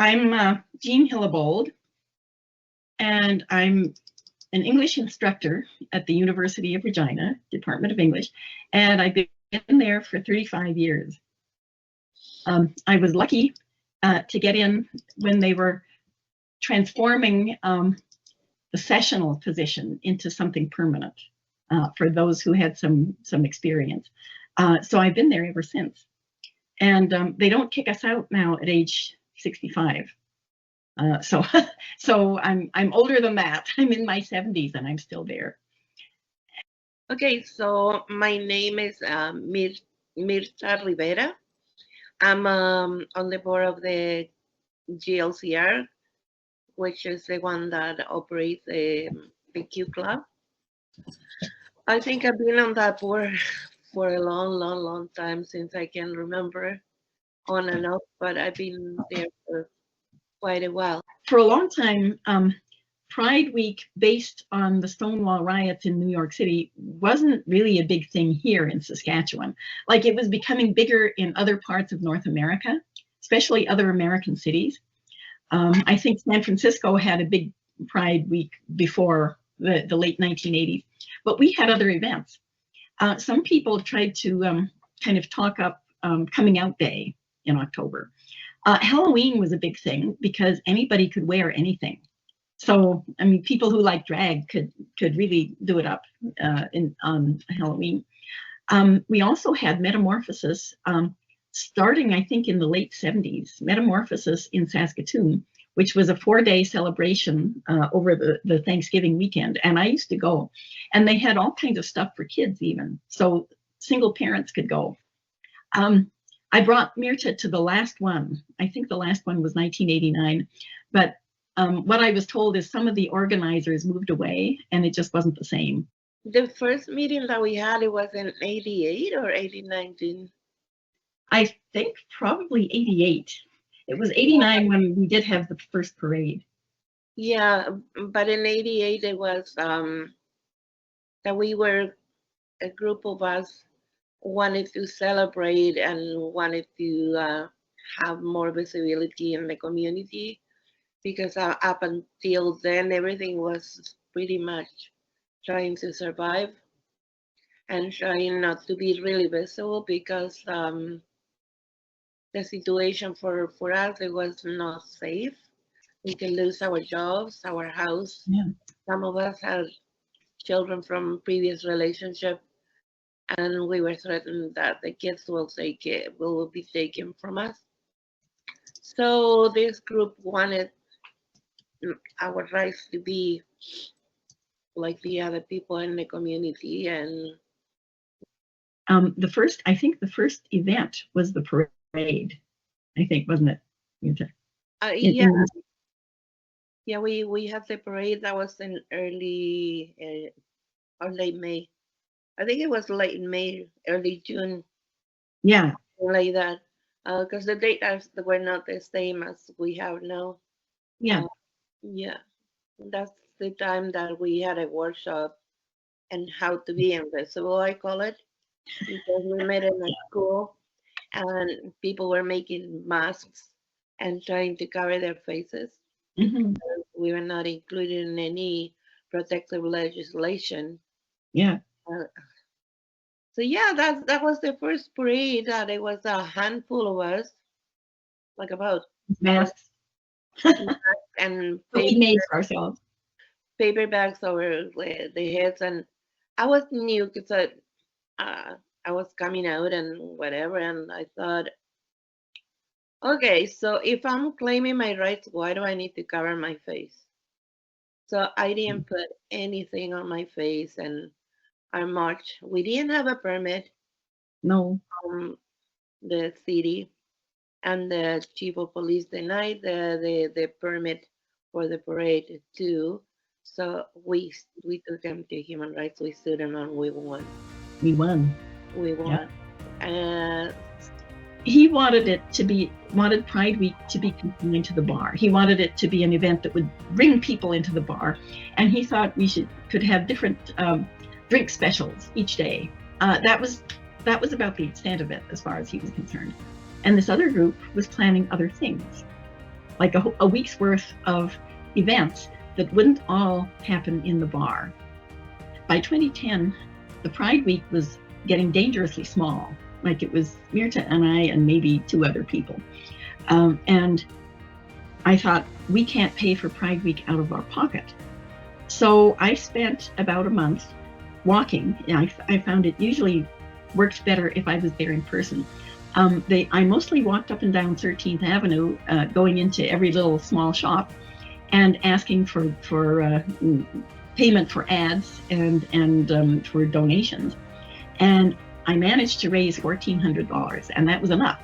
I'm Jean Hillebold, and I'm an English instructor at the University of Regina, Department of English, and I've been there for 35 years. I was lucky to get in when they were transforming the sessional position into something permanent for those who had some experience. So I've been there ever since. And they don't kick us out now at age 65. So I'm older than that. I'm in my 70s and I'm still there. Okay, so my name is Mirta Rivera. I'm on the board of the GLCR, which is the one that operates the Q Club. I think I've been on that board for a long time, since I can remember, on and off, but I've been there for quite a while. For a long time, Pride Week, based on the Stonewall riots in New York City, wasn't really a big thing here in Saskatchewan. Like, it was becoming bigger in other parts of North America, especially other American cities. I think San Francisco had a big Pride Week before the late 1980s, but we had other events. Some people tried to kind of talk up Coming Out Day in October. Halloween was a big thing because anybody could wear anything. So, I mean, people who like drag could really do it up on Halloween. We also had Metamorphosis starting, I think, in the late 70s, Metamorphosis in Saskatoon, which was a 4-day celebration over the Thanksgiving weekend. And I used to go. And they had all kinds of stuff for kids even. So single parents could go. I brought Mirta to the last one. I think the last one was 1989. But what I was told is some of the organizers moved away and it just wasn't the same. The first meeting that we had, it was in 88 or 89? I think probably 88. It was 89 when we did have the first parade. Yeah, but in 88 it was that we were, a group of us wanted to celebrate and wanted to have more visibility in the community, because up until then everything was pretty much trying to survive and trying not to be really visible, because the situation for us, it was not safe. We could lose our jobs, our house. Yeah. Some of us had children from previous relationship, and we were threatened that the kids will be taken from us. So this group wanted our rights to be like the other people in the community. And I think the first event was the parade, I think, wasn't it? Yeah, we had the parade. That was in early or late May. I think it was late May, early June. Yeah, like that, because the dates were not the same as we have now. Yeah. Yeah, that's the time that we had a workshop and how to be invisible, I call it, because we met in a school and people were making masks and trying to cover their faces. Mm-hmm. We were not included in any protective legislation. Yeah. So yeah, that was the first parade. That it was a handful of us, like about masks and we made for ourselves. Paper bags over the heads, and I was new because I was coming out and whatever, and I thought, okay, so if I'm claiming my rights, why do I need to cover my face? So I didn't put anything on my face, and I marched. We didn't have a permit. No. From the city, and the chief of police denied the permit for the parade too. So we took them to human rights. We sued them and we won. We won. Yeah. He wanted Pride Week to be confined to the bar. He wanted it to be an event that would bring people into the bar, and he thought we could have different drink specials each day. That was about the extent of it as far as he was concerned. And this other group was planning other things. like a week's worth of events that wouldn't all happen in the bar. By 2010, the Pride Week was getting dangerously small. Like it was Mirta and I and maybe 2 other people. And I thought, we can't pay for Pride Week out of our pocket. So I spent about a month walking. I found it usually worked better if I was there in person. I mostly walked up and down 13th Avenue, going into every little small shop and asking for payment for ads and for donations. And I managed to raise $1,400, and that was enough.